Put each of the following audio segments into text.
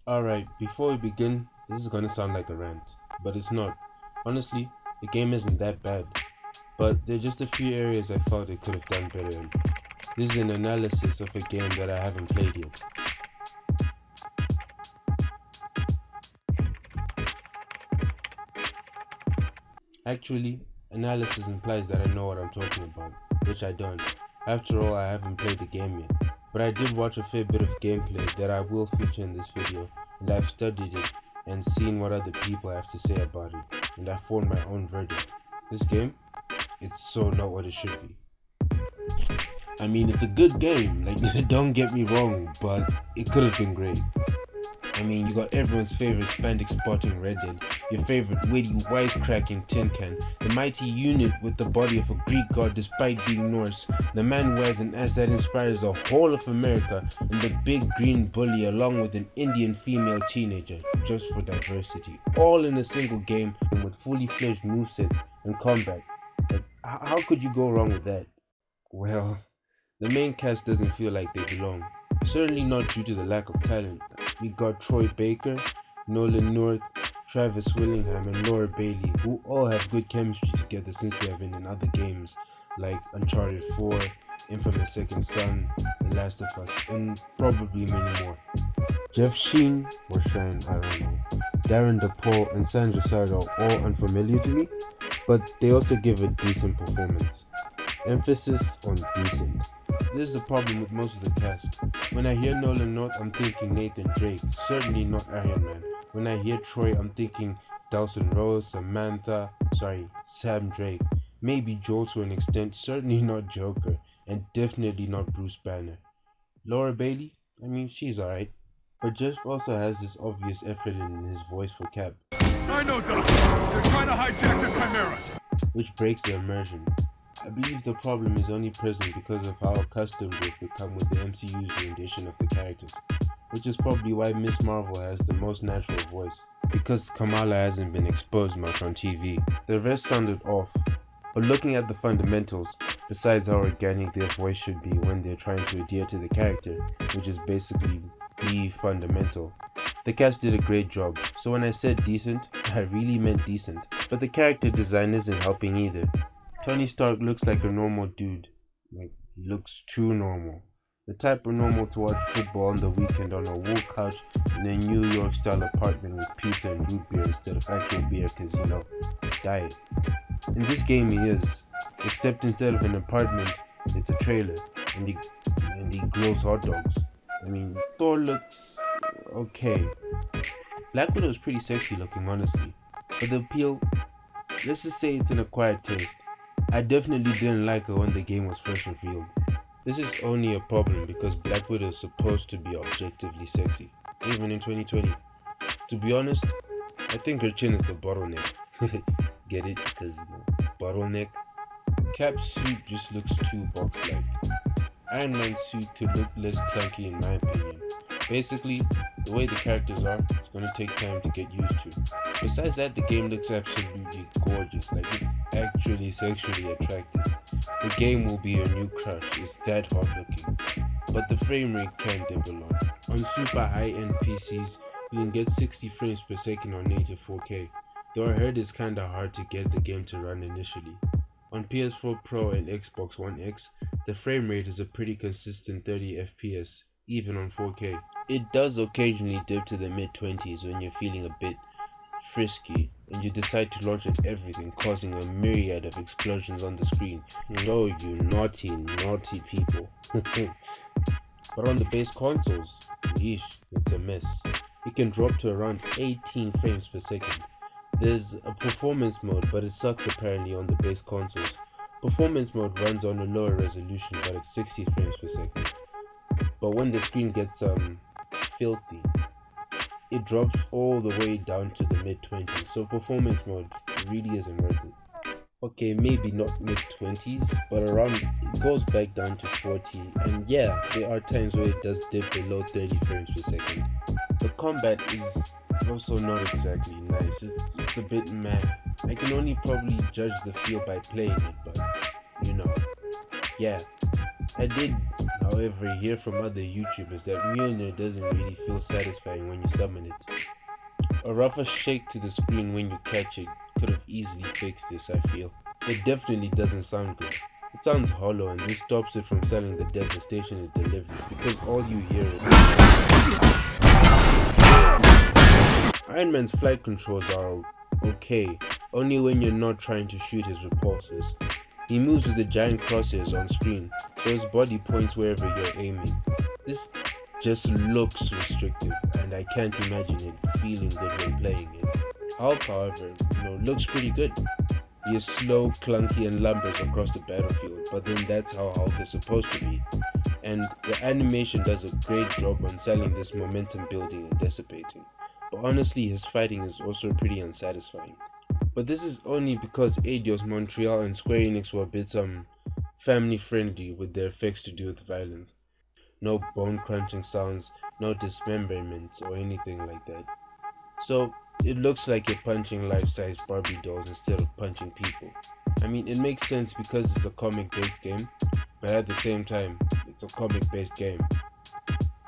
Alright, before we begin, this is gonna sound like a rant, but it's not. Honestly, the game isn't that bad, but there are just a few areas I felt it could have done better in. This is an analysis of a game that I haven't played yet. Actually, analysis implies that I know what I'm talking about, which I don't. After all, I haven't played the game yet, but I did watch a fair bit of gameplay that I will feature in this video, and I've studied it and seen what other people have to say about it, and I formed my own verdict. This game, it's so not what it should be. I mean, it's a good game, like don't get me wrong, but it could have been great. I mean, you got everyone's favorite spandex spotting Red Dead, your favorite witty wisecracking Tin Can, the mighty unit with the body of a Greek god despite being Norse, the man who has an ass that inspires the whole of America, and the big green bully along with an Indian female teenager, just for diversity. All in a single game and with fully fledged movesets and combat. Like, how could you go wrong with that? Well, the main cast doesn't feel like they belong. Certainly not due to the lack of talent. We got Troy Baker, Nolan North, Travis Willingham, and Laura Bailey, who all have good chemistry together since they have been in other games like Uncharted 4, Infamous Second Son, The Last of Us, and probably many more. Jeff Sheen, or Shine, I don't know, Darren DePaul, and Sandra Sard are all unfamiliar to me, but they also give a decent performance. Emphasis on decent. This is the problem with most of the cast. When I hear Nolan North, I'm thinking Nathan Drake, certainly not Iron Man. When I hear Troy, I'm thinking Dawson Rose, Sam Drake, maybe Joel to an extent, certainly not Joker, and definitely not Bruce Banner. Laura Bailey, I mean, she's alright, but Jeff also has this obvious effort in his voice for Cap. I know, Doc. They're trying to hijack the Chimera. Which breaks the immersion. I believe the problem is only present because of how accustomed we've become with the MCU's rendition of the characters, which is probably why Miss Marvel has the most natural voice, because Kamala hasn't been exposed much on TV. The rest sounded off, but looking at the fundamentals, besides how organic their voice should be when they're trying to adhere to the character, which is basically be fundamental, the cast did a great job. So when I said decent, I really meant decent, but the character design isn't helping either. Tony Stark looks like a normal dude. Like, he looks too normal. The type of normal to watch football on the weekend on a wool couch in a New York style apartment with pizza and root beer instead of actual beer cause diet. In this game he is. Except instead of an apartment, it's a trailer. And he grills hot dogs. I mean, Thor looks okay. Black Widow is pretty sexy looking, honestly. But the appeal, let's just say it's an acquired taste. I definitely didn't like her when the game was first revealed. This is only a problem because Black Widow is supposed to be objectively sexy, even in 2020. To be honest, I think her chin is the bottleneck. Get it? Because bottleneck? Cap's suit just looks too box-like. Iron Man's suit could look less clunky in my opinion. Basically, the way the characters are, it's gonna take time to get used to. Besides that, the game looks absolutely gorgeous, like it's actually sexually attractive. The game will be your new crush, it's that hot looking. But the frame rate can dip a lot. On super high-end PCs, you can get 60 frames per second on native 4K, though I heard it's kinda hard to get the game to run initially. On PS4 Pro and Xbox One X, the frame rate is a pretty consistent 30 FPS, even on 4K. It does occasionally dip to the mid-20s when you're feeling a bit frisky and you decide to launch at everything, causing a myriad of explosions on the screen. Oh, you naughty, naughty people. But on the base consoles, yeesh, it's a mess. It can drop to around 18 frames per second. There's a performance mode, but it sucks apparently on the base consoles. Performance mode runs on a lower resolution, but at 60 frames per second. But when the screen gets filthy, it drops all the way down to the mid-20s, so performance mode really isn't worth it. Okay, maybe not mid-20s, but around, it goes back down to 40, and yeah, there are times where it does dip below 30 frames per second. The combat is also not exactly nice, it's a bit meh. I can only probably judge the feel by playing it, but yeah. I did, However, I hear from other YouTubers that Mjolnir doesn't really feel satisfying when you summon it. A rougher shake to the screen when you catch it could have easily fixed this, I feel. It definitely doesn't sound good. It sounds hollow, and this stops it from selling the devastation it delivers because all you hear is Iron Man's flight controls are okay, only when you're not trying to shoot his repulsors. He moves with the giant crosshairs on screen, so his body points wherever you're aiming. This just looks restrictive, and I can't imagine it feeling good when playing it. Hulk, however, looks pretty good. He is slow, clunky, and lumbers across the battlefield, but then that's how Hulk is supposed to be. And the animation does a great job on selling this momentum building and dissipating. But honestly, his fighting is also pretty unsatisfying. But this is only because Eidos Montreal and Square Enix were a bit family friendly with their effects to do with violence. No bone crunching sounds, no dismemberments or anything like that. So it looks like you're punching life-size Barbie dolls instead of punching people. I mean, it makes sense because it's a comic-based game, but at the same time, it's a comic-based game.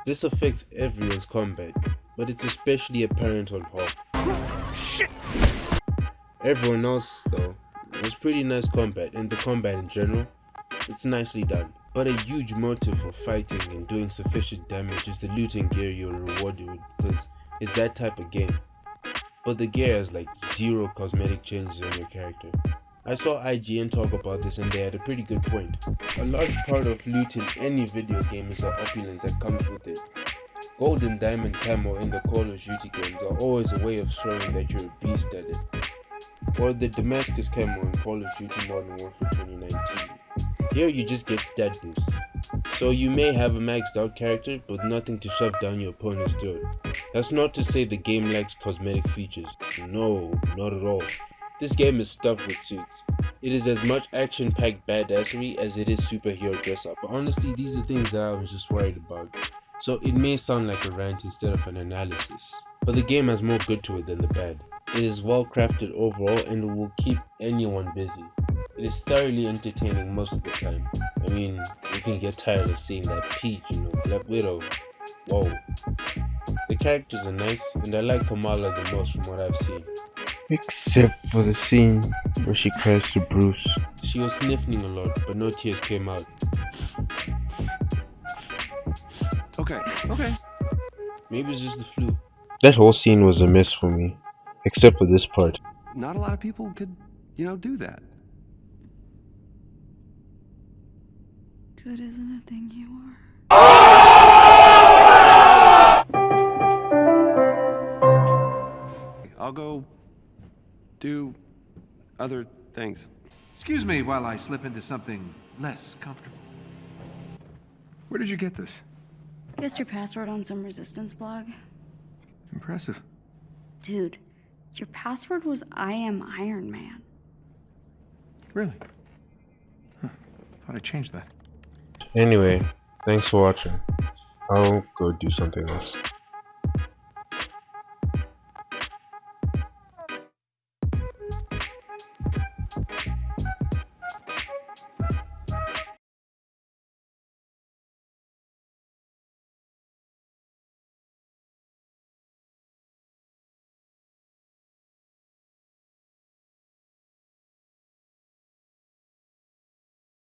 This affects everyone's combat, but it's especially apparent on Hulk. Shit! Everyone else, though, was pretty nice combat, and the combat in general, it's nicely done. But a huge motive for fighting and doing sufficient damage is the loot and gear you're rewarded with, because it's that type of game. But the gear has like zero cosmetic changes on your character. I saw IGN talk about this and they had a pretty good point. A large part of loot in any video game is the opulence that comes with it. Gold and diamond camo in the Call of Duty games are always a way of showing that you're a beast at it. Or the Damascus camo in Call of Duty Modern Warfare 2019. Here you just get stat boosts. So you may have a maxed out character, but nothing to shove down your opponent's throat. That's not to say the game lacks cosmetic features. No, not at all. This game is stuffed with suits. It is as much action-packed badassery as it is superhero dress-up. But honestly, these are things that I was just worried about. So it may sound like a rant instead of an analysis. But the game has more good to it than the bad. It is well crafted overall and it will keep anyone busy. It is thoroughly entertaining most of the time. I mean, you can get tired of seeing that Peach, Black Widow. Whoa. The characters are nice, and I like Kamala the most from what I've seen. Except for the scene where she cries to Bruce. She was sniffling a lot, but no tears came out. Okay. Maybe it's just the flu. That whole scene was a miss for me, except for this part. Not a lot of people could, do that. Good isn't a thing you are. I'll go do other things. Excuse me while I slip into something less comfortable. Where did you get this? Guessed your password on some resistance blog? Impressive. Dude, your password was I am Iron Man. Really? Huh. Thought I changed that. Anyway, thanks for watching. I'll go do something else.